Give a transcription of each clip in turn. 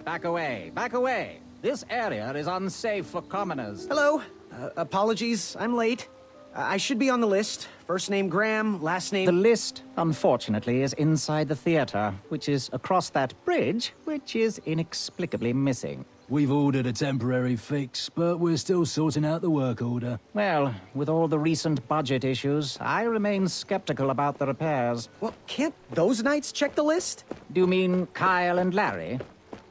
Back away, back away. This area is unsafe for commoners. Hello. Apologies, I'm late. I should be on the list. First name Graham, last name... The list, unfortunately, is inside the theater, which is across that bridge, which is inexplicably missing. We've ordered a temporary fix, but we're still sorting out the work order. Well, with all the recent budget issues, I remain skeptical about the repairs. Well, can't those knights check the list? Do you mean Kyle and Larry?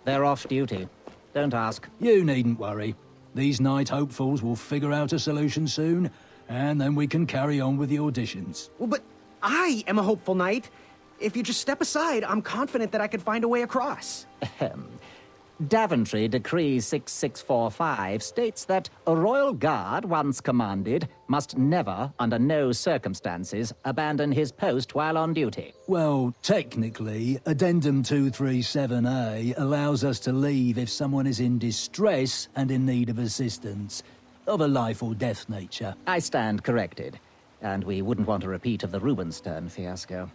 They're off duty. Don't ask. You needn't worry. These night hopefuls will figure out a solution soon, and then we can carry on with the auditions. Well, but I am a hopeful knight. If you just step aside, I'm confident that I could find a way across. Daventry Decree 6645 states that a royal guard, once commanded, must never, under no circumstances, abandon his post while on duty. Well, technically, Addendum 237A allows us to leave if someone is in distress and in need of assistance, of a life or death nature. I stand corrected, and we wouldn't want a repeat of the Rubenstern fiasco.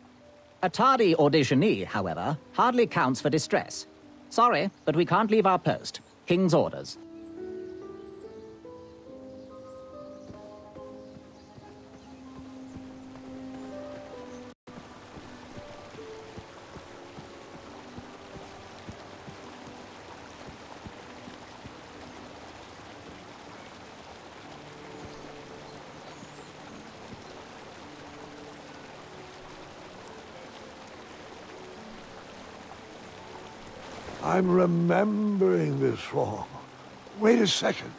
A tardy auditionee, however, hardly counts for distress. Sorry, but we can't leave our post. King's orders. I'm remembering this wrong. Wait a second.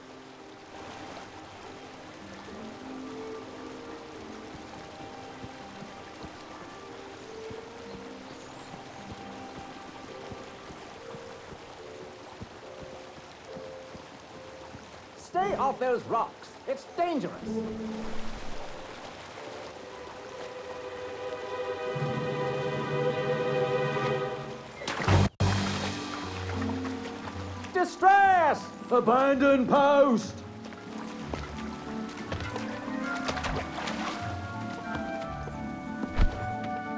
Stay off those rocks. It's dangerous. Distress! Abandon post!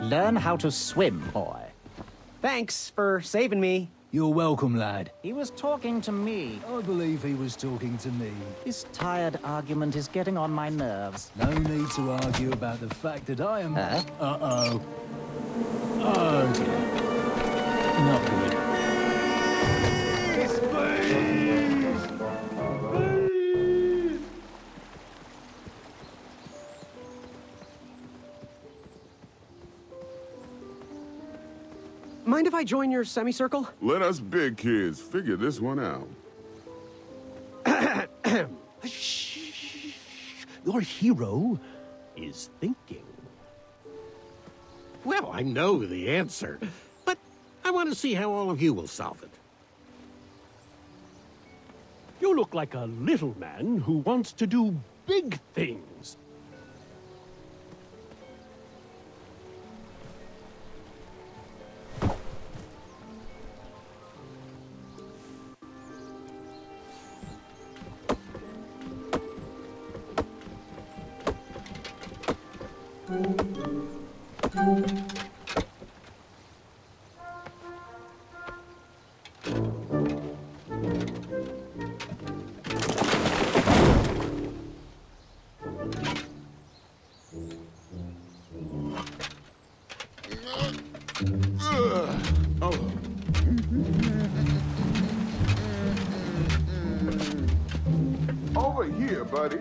Learn how to swim, boy. Thanks for saving me. You're welcome, lad. He was talking to me. I believe he was talking to me. This tired argument is getting on my nerves. No need to argue about the fact that I am... Huh? Uh-oh. Oh, dear. Not good. Mind if I join your semicircle? Let us big kids figure this one out. Shh. Your hero is thinking. Well, I know the answer, but I want to see how all of you will solve it. You look like a little man who wants to do big things. Over here, buddy.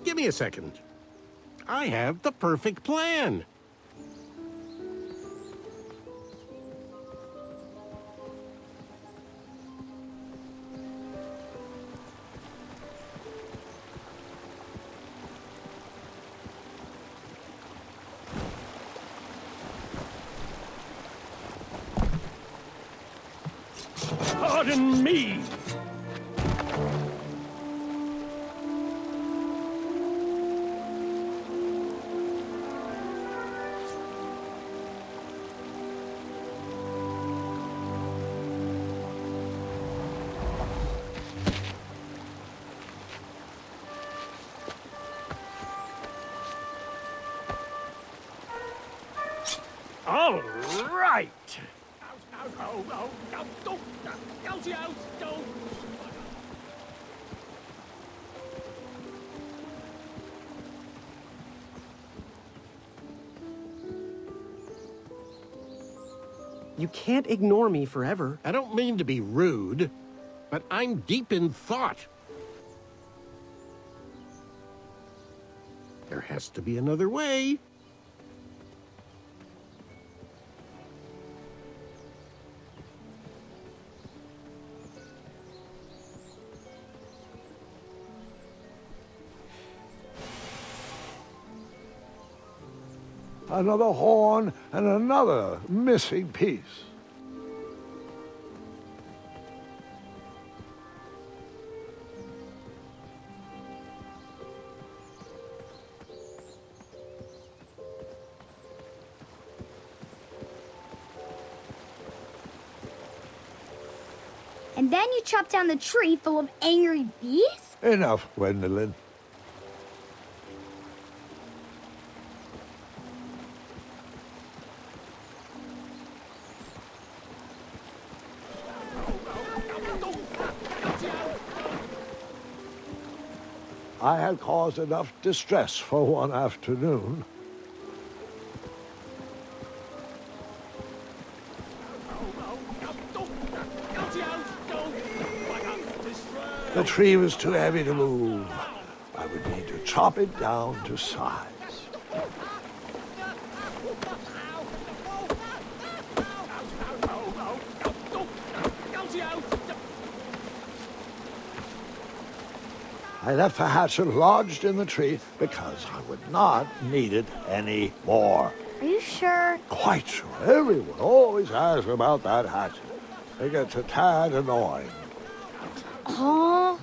Give me a second. I have the perfect plan. Pardon me! All right! You can't ignore me forever. I don't mean to be rude, but I'm deep in thought. There has to be another way. Another horn and another missing piece. And then you chop down the tree full of angry bees? Enough, Gwendolyn. I had caused enough distress for one afternoon. The tree was too heavy to move. I would need to chop it down to size. I left the hatchet lodged in the tree because I would not need it any more. Are you sure? Quite sure. Everyone always asks about that hatchet. It gets a tad annoying. Oh.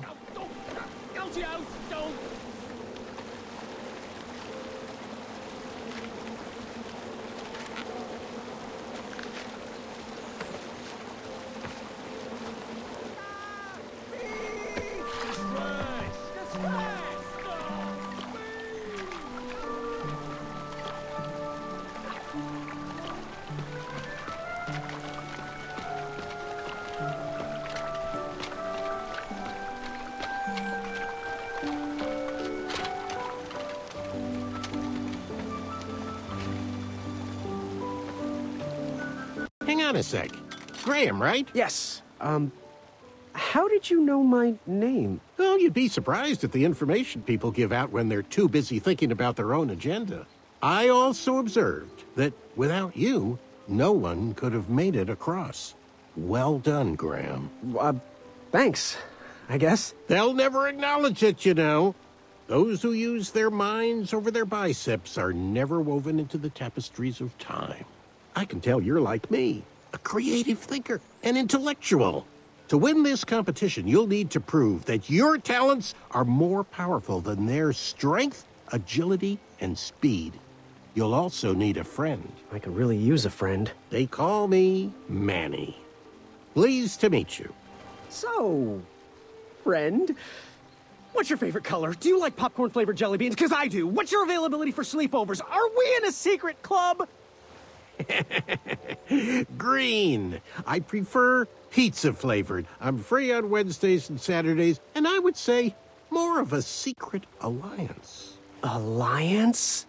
Hang on a sec. Graham, right? Yes. How did you know my name? Well, you'd be surprised at the information people give out when they're too busy thinking about their own agenda. I also observed that without you, no one could have made it across. Well done, Graham. Thanks, I guess. They'll never acknowledge it, you know. Those who use their minds over their biceps are never woven into the tapestries of time. I can tell you're like me, a creative thinker, an intellectual. To win this competition, you'll need to prove that your talents are more powerful than their strength, agility, and speed. You'll also need a friend. I could really use a friend. They call me Manny. Pleased to meet you. So, friend, what's your favorite color? Do you like popcorn-flavored jelly beans? Because I do. What's your availability for sleepovers? Are we in a secret club? Green. I prefer pizza-flavored. I'm free on Wednesdays and Saturdays, and I would say more of a secret alliance. Alliance?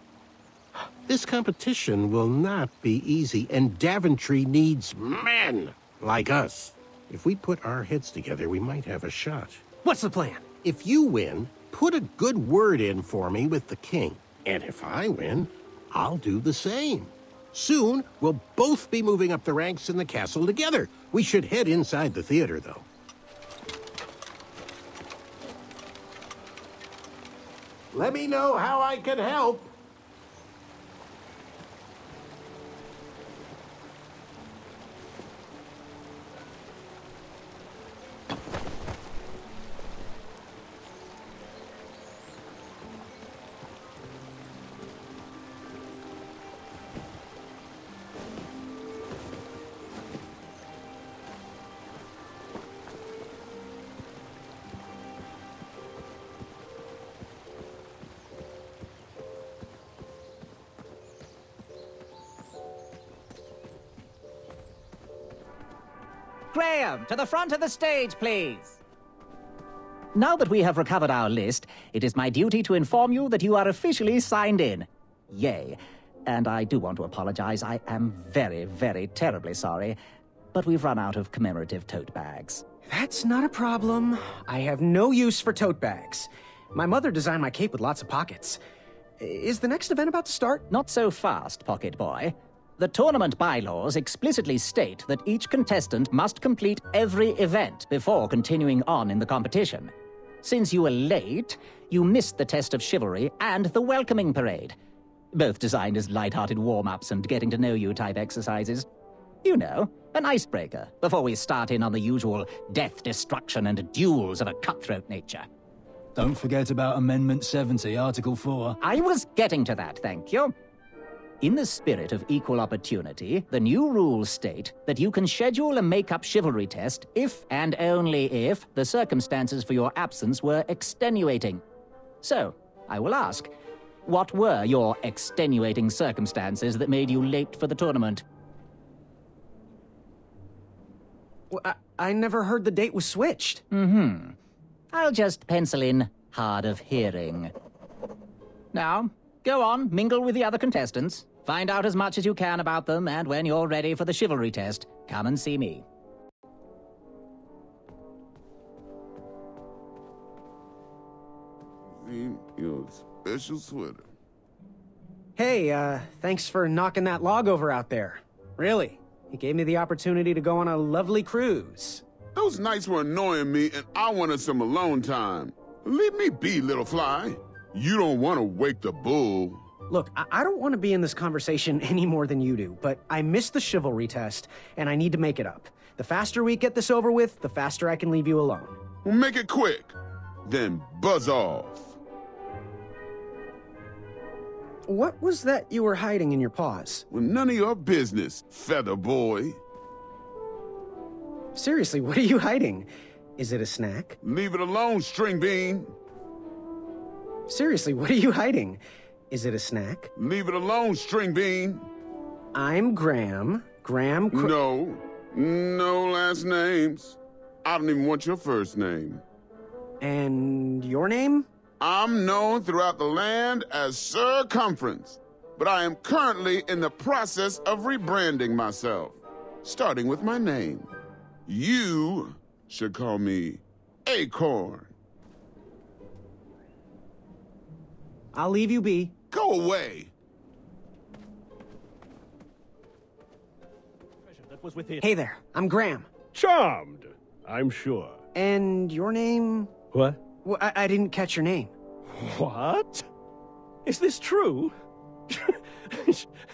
This competition will not be easy, and Daventry needs men like us. If we put our heads together, we might have a shot. What's the plan? If you win, put a good word in for me with the king. And if I win, I'll do the same. Soon, we'll both be moving up the ranks in the castle together. We should head inside the theater, though. Let me know how I can help. Graham, to the front of the stage, please. Now that we have recovered our list, it is my duty to inform you that you are officially signed in. Yay. And I do want to apologize. I am very, very terribly sorry, but we've run out of commemorative tote bags. That's not a problem. I have no use for tote bags. My mother designed my cape with lots of pockets. Is the next event about to start? Not so fast, Pocket Boy. The tournament bylaws explicitly state that each contestant must complete every event before continuing on in the competition. Since you were late, you missed the test of chivalry and the welcoming parade, both designed as light-hearted warm-ups and getting-to-know-you type exercises. You know, an icebreaker before we start in on the usual death, destruction, and duels of a cutthroat nature. Don't forget about Amendment 70, Article 4. I was getting to that, thank you. In the spirit of equal opportunity, the new rules state that you can schedule a make-up chivalry test if and only if the circumstances for your absence were extenuating. So, I will ask, what were your extenuating circumstances that made you late for the tournament? Well, I never heard the date was switched. I'll just pencil in hard of hearing. Now, go on, mingle with the other contestants. Find out as much as you can about them, and when you're ready for the chivalry test, come and see me. Your special sweater. Hey, thanks for knocking that log over out there. Really, it gave me the opportunity to go on a lovely cruise. Those nights were annoying me, and I wanted some alone time. Leave me be, little fly. You don't want to wake the bull. Look, I don't want to be in this conversation any more than you do, but I missed the chivalry test, and I need to make it up. The faster we get this over with, the faster I can leave you alone. Well, make it quick. Then buzz off. What was that you were hiding in your paws? Well, none of your business, feather boy. Seriously, what are you hiding? Is it a snack? Leave it alone, string bean. Seriously, what are you hiding? Is it a snack? Leave it alone, string bean. I'm Graham. No last names. I don't even want your first name. And your name? I'm known throughout the land as Circumference, but I am currently in the process of rebranding myself, starting with my name. You should call me Acorn. I'll leave you be. Go away. Hey there, I'm Graham. Charmed, I'm sure. And your name? What? Well, I didn't catch your name. What? Is this true?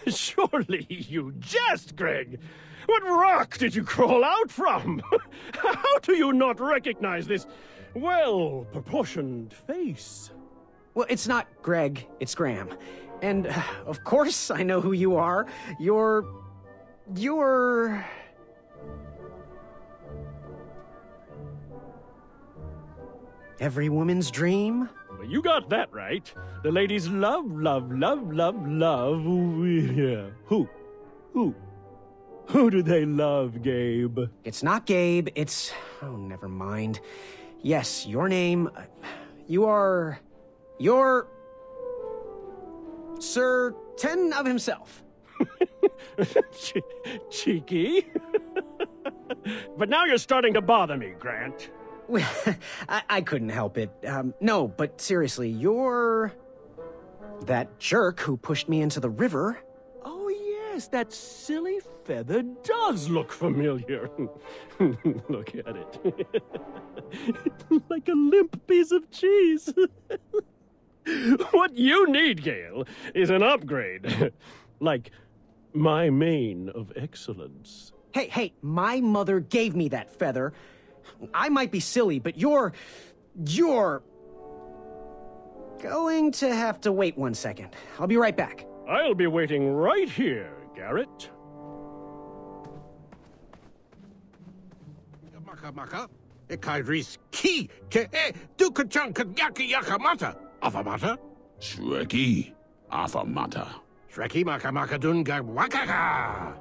Surely you jest, Greg. What rock did you crawl out from? How do you not recognize this well-proportioned face? Well, it's not Greg, it's Graham. And, of course, I know who you are. You're... every woman's dream? Well, you got that right. The ladies love. Yeah. Who? Who do they love, Gabe? It's not Gabe, it's... oh, never mind. Yes, your name... you're... Sir Ten of himself. Cheeky. But now you're starting to bother me, Grant. I couldn't help it. No, but seriously, you're... that jerk who pushed me into the river. Oh, yes, that silly feather does look familiar. Look at it. Like a limp piece of cheese. What you need, Gale, is an upgrade. Like my mane of excellence. Hey, my mother gave me that feather. I might be silly, but you're going to have to wait 1 second. I'll be right back. I'll be waiting right here, Garrett. Maka, Ekaidris ki ke dukachan kanyaki yakamata. Afamata? Shreki Afamata. Shreki Makamaka Dunga Wakaka.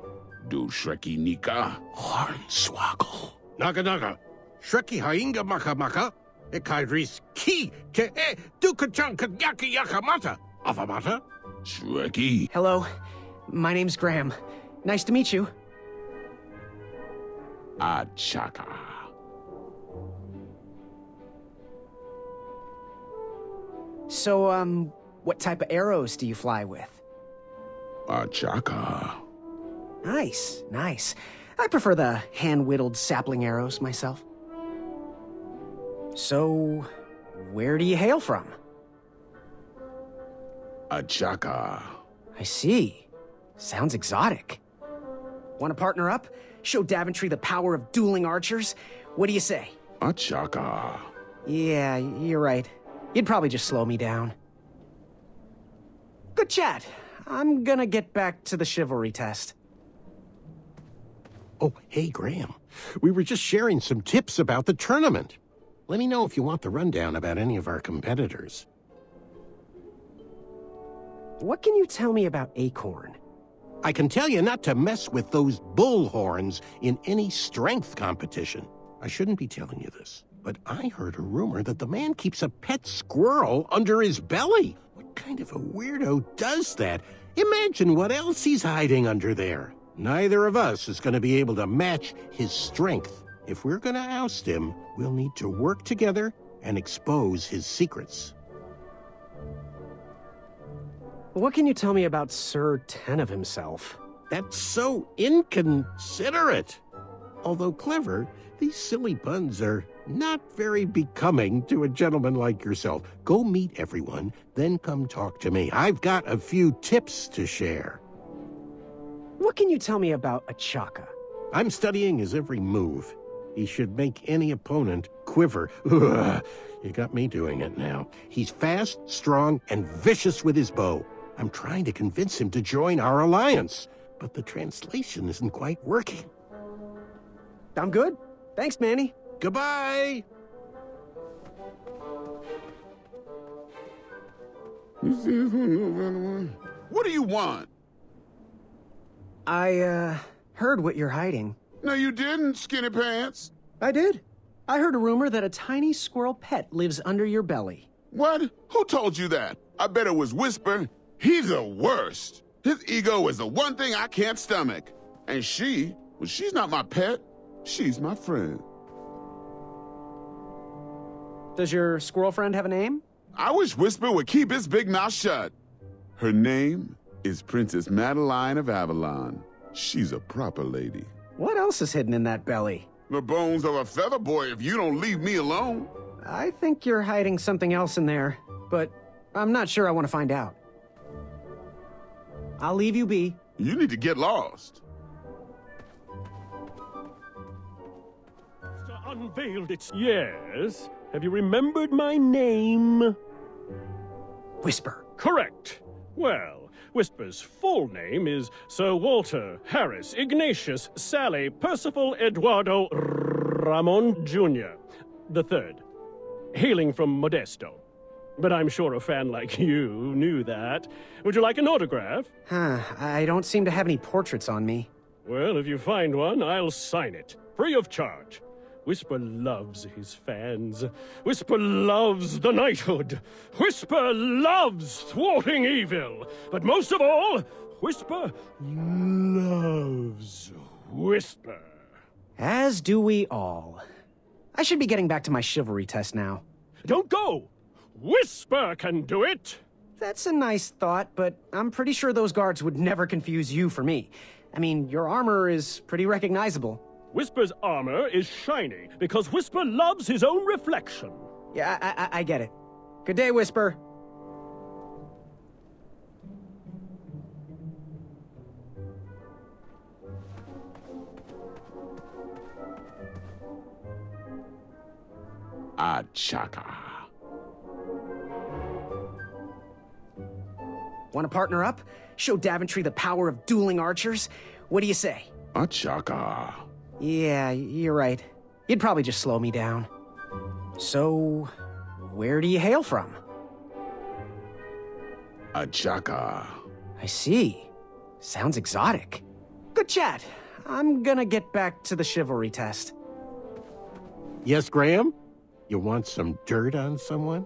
Do Shreki Nika. Hornswoggle. Naga. Shreki Hainga Makamaka. Ekaidris ki ke dukachan kanyaki yakamata. Afamata? Shreki. Hello, my name's Graham. Nice to meet you. Achaka. So, what type of arrows do you fly with? Achaka. Nice. I prefer the hand-whittled sapling arrows myself. So, where do you hail from? Achaka. I see. Sounds exotic. Want to partner up? Show Daventry the power of dueling archers? What do you say? Achaka. Yeah, you're right. You'd probably just slow me down. Good chat. I'm gonna get back to the chivalry test. Oh, hey, Graham. We were just sharing some tips about the tournament. Let me know if you want the rundown about any of our competitors. What can you tell me about Acorn? I can tell you not to mess with those bullhorns in any strength competition. I shouldn't be telling you this, but I heard a rumor that the man keeps a pet squirrel under his belly. What kind of a weirdo does that? Imagine what else he's hiding under there. Neither of us is going to be able to match his strength. If we're going to oust him, we'll need to work together and expose his secrets. What can you tell me about Sir Tenov himself? That's so inconsiderate. Although clever, these silly puns are not very becoming to a gentleman like yourself. Go meet everyone, then come talk to me. I've got a few tips to share. What can you tell me about Achaka? I'm studying his every move. He should make any opponent quiver. Ugh, you got me doing it now. He's fast, strong, and vicious with his bow. I'm trying to convince him to join our alliance, but the translation isn't quite working. I'm good. Thanks, Manny. Goodbye! What do you want? I, heard what you're hiding. No, you didn't, Skinny Pants. I did. I heard a rumor that a tiny squirrel pet lives under your belly. What? Who told you that? I bet it was Whisper. He's the worst. His ego is the one thing I can't stomach. And she's not my pet. She's my friend. Does your squirrel friend have a name? I wish Whisper would keep his big mouth shut. Her name is Princess Madeline of Avalon. She's a proper lady. What else is hidden in that belly? The bones of a feather boy if you don't leave me alone. I think you're hiding something else in there, but I'm not sure I want to find out. I'll leave you be. You need to get lost. Unveiled its... Yes? Have you remembered my name? Whisper. Correct. Well, Whisper's full name is Sir Walter Harris Ignatius Sally Percival Eduardo Ramon Jr. the Third, hailing from Modesto. But I'm sure a fan like you knew that. Would you like an autograph? I don't seem to have any portraits on me. Well, if you find one, I'll sign it, free of charge. Whisper loves his fans. Whisper loves the knighthood. Whisper loves thwarting evil. But most of all, Whisper loves Whisper. As do we all. I should be getting back to my chivalry test now. Don't go! Whisper can do it! That's a nice thought, but I'm pretty sure those guards would never confuse you for me. I mean, your armor is pretty recognizable. Whisper's armor is shiny because Whisper loves his own reflection. Yeah, I get it. Good day, Whisper. Achaka. Want to partner up? Show Daventry the power of dueling archers? What do you say? Achaka. Yeah, you're right. You'd probably just slow me down. So, where do you hail from? Achaka. I see. Sounds exotic. Good chat. I'm gonna get back to the chivalry test. Yes, Graham? You want some dirt on someone?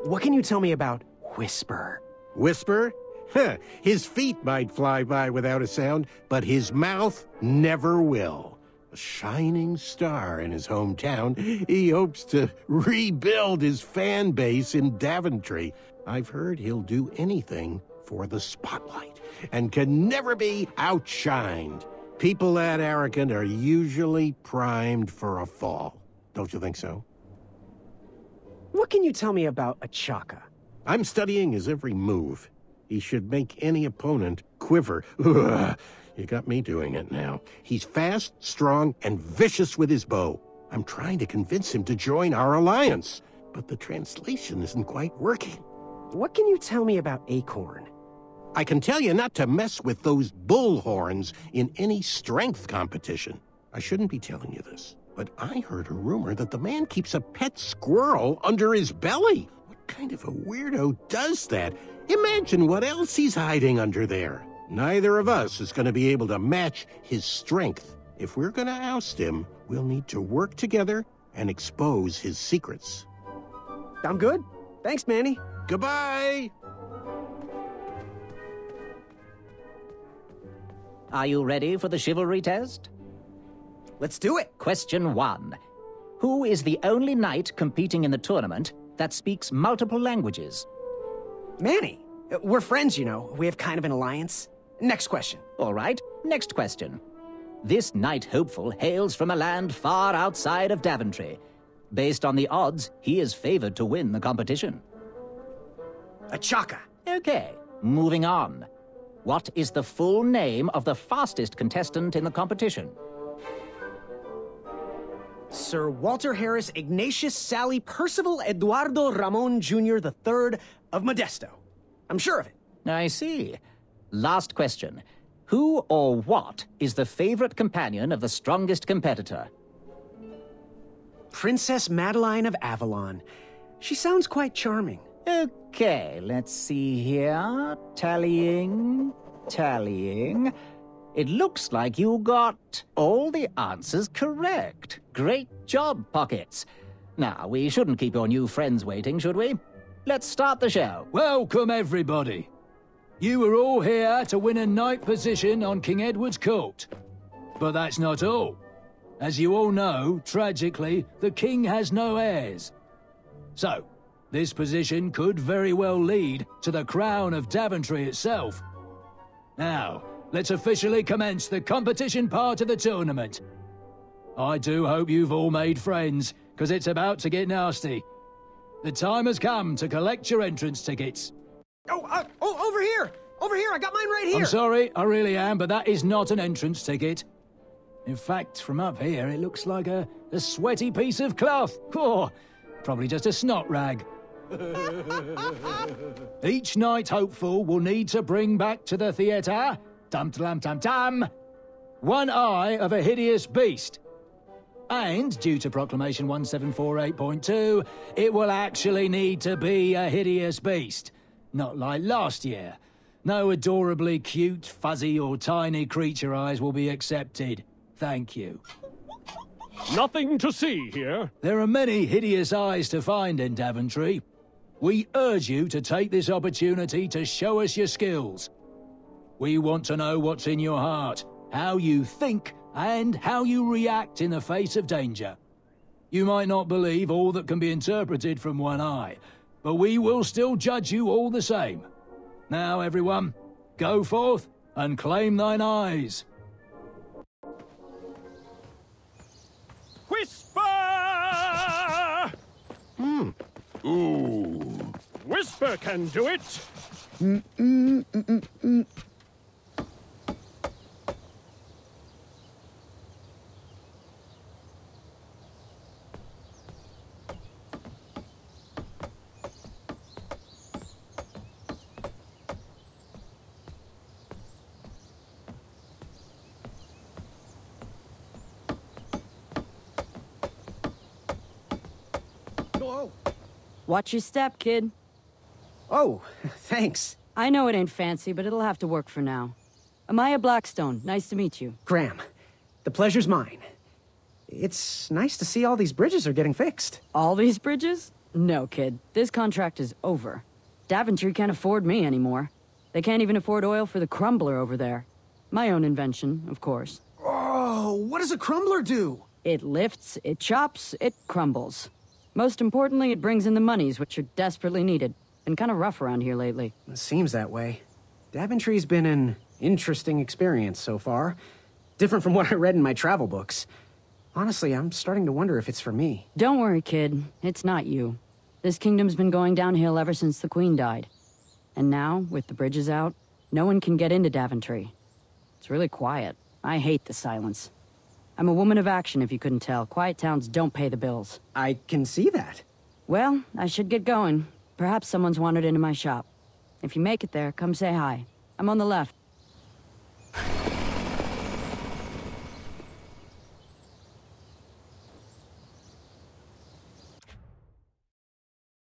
What can you tell me about Whisper? Whisper? Huh, his feet might fly by without a sound, but his mouth never will. A shining star in his hometown, he hopes to rebuild his fan base in Daventry. I've heard he'll do anything for the spotlight, and can never be outshined. People that arrogant are usually primed for a fall. Don't you think so? What can you tell me about Achaka? I'm studying his every move. He should make any opponent quiver. Ugh, you got me doing it now. He's fast, strong, and vicious with his bow. I'm trying to convince him to join our alliance, but the translation isn't quite working. What can you tell me about Acorn? I can tell you not to mess with those bullhorns in any strength competition. I shouldn't be telling you this, but I heard a rumor that the man keeps a pet squirrel under his belly. What kind of a weirdo does that? Imagine what else he's hiding under there. Neither of us is going to be able to match his strength. If we're going to oust him, we'll need to work together and expose his secrets. I'm good. Thanks, Manny. Goodbye! Are you ready for the chivalry test? Let's do it. Question 1. Who is the only knight competing in the tournament that speaks multiple languages? Manny. We're friends, you know. We have kind of an alliance. Next question. All right, next question. This knight hopeful hails from a land far outside of Daventry. Based on the odds, he is favored to win the competition. Achaka. Okay, moving on. What is the full name of the fastest contestant in the competition? Sir Walter Harris Ignatius Sally Percival Eduardo Ramon Jr. III of Modesto. I'm sure of it. I see. Last question. Who or what is the favorite companion of the strongest competitor? Princess Madeline of Avalon. She sounds quite charming. Okay, let's see here. Tallying. It looks like you got all the answers correct. Great job, Pockets. Now, we shouldn't keep your new friends waiting, should we? Let's start the show. Welcome, everybody. You are all here to win a knight position on King Edward's court. But that's not all. As you all know, tragically, the king has no heirs. So, this position could very well lead to the crown of Daventry itself. Now, let's officially commence the competition part of the tournament. I do hope you've all made friends, because it's about to get nasty. The time has come to collect your entrance tickets. Oh, over here! Over here, I got mine right here! I'm sorry, I really am, but that is not an entrance ticket. In fact, from up here, it looks like a sweaty piece of cloth. Oh, probably just a snot rag. Each knight hopeful will need to bring back to the theatre, dum-dum-dum-dum, one eye of a hideous beast. And, due to Proclamation 1748.2, it will actually need to be a hideous beast. Not like last year. No adorably cute, fuzzy, or tiny creature eyes will be accepted. Thank you. Nothing to see here. There are many hideous eyes to find in Daventry. We urge you to take this opportunity to show us your skills. We want to know what's in your heart, how you think, and how you react in the face of danger. You might not believe all that can be interpreted from one eye, but we will still judge you all the same. Now, everyone, go forth and claim thine eyes. Whisper! Ooh. Whisper can do it! Hello. Watch your step, kid. Oh, thanks. I know it ain't fancy, but it'll have to work for now. Amaya Blackstone, nice to meet you. Graham, the pleasure's mine. It's nice to see all these bridges are getting fixed. All these bridges? No, kid. This contract is over. Daventry can't afford me anymore. They can't even afford oil for the crumbler over there. My own invention, of course. Oh, what does a crumbler do? It lifts, it chops, it crumbles. Most importantly, it brings in the monies, which are desperately needed. Been kind of rough around here lately. It seems that way. Daventry's been an interesting experience so far. Different from what I read in my travel books. Honestly, I'm starting to wonder if it's for me. Don't worry, kid. It's not you. This kingdom's been going downhill ever since the Queen died. And now, with the bridges out, no one can get into Daventry. It's really quiet. I hate the silence. I'm a woman of action, if you couldn't tell. Quiet towns don't pay the bills. I can see that. Well, I should get going. Perhaps someone's wandered into my shop. If you make it there, come say hi. I'm on the left.